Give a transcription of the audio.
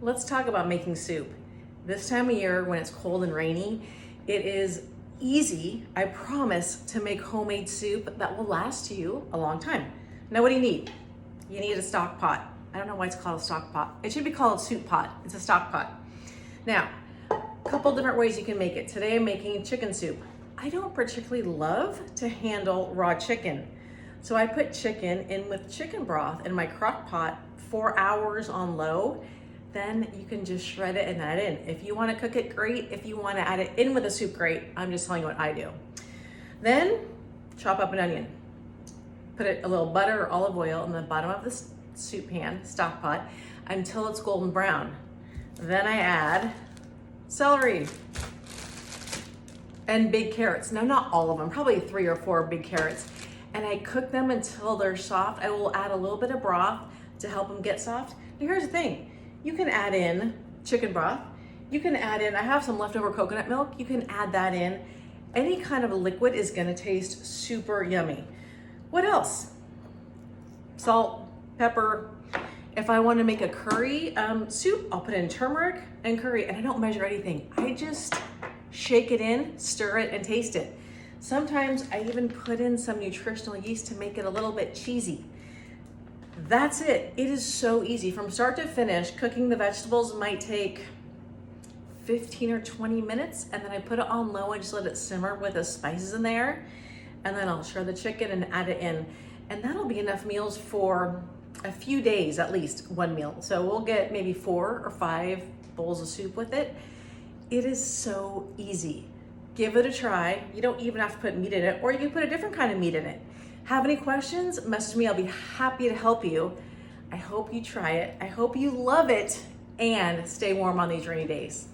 Let's talk about making soup. This time of year when it's cold and rainy, it is easy, I promise, to make homemade soup that will last you a long time. Now what do you need? You need a stock pot. I don't know why it's called a stock pot. It should be called a soup pot. It's a stock pot. Now, a couple different ways you can make it. Today I'm making chicken soup. I don't particularly love to handle raw chicken. So I put chicken in with chicken broth in my crock pot 4 hours on low. Then you can just shred it and add it in. If you want to cook it, great. If you want to add it in with a soup, great. I'm just telling you what I do. Then chop up an onion. Put a little butter or olive oil in the bottom of the soup pan, stock pot, until it's golden brown. Then I add celery and big carrots. Now, not all of them, probably 3 or 4 big carrots. And I cook them until they're soft. I will add a little bit of broth to help them get soft. Now, here's the thing. You can add in chicken broth. You can add in, I have some leftover coconut milk. You can add that in. Any kind of liquid is gonna taste super yummy. What else? Salt, pepper. If I wanna make a curry soup, I'll put in turmeric and curry, and I don't measure anything. I just shake it in, stir it, and taste it. Sometimes I even put in some nutritional yeast to make it a little bit cheesy. That's it. It is so easy. From start to finish, cooking the vegetables might take 15 or 20 minutes, and then I put it on low and just let it simmer with the spices in there, and then I'll shred the chicken and add it in. And that'll be enough meals for a few days, at least one meal. So we'll get maybe 4 or 5 bowls of soup with it. It is so easy. Give it a try. You don't even have to put meat in it, or you can put a different kind of meat in it. Have any questions? Message me. I'll be happy to help you. I hope you try it. I hope you love it, and stay warm on these rainy days.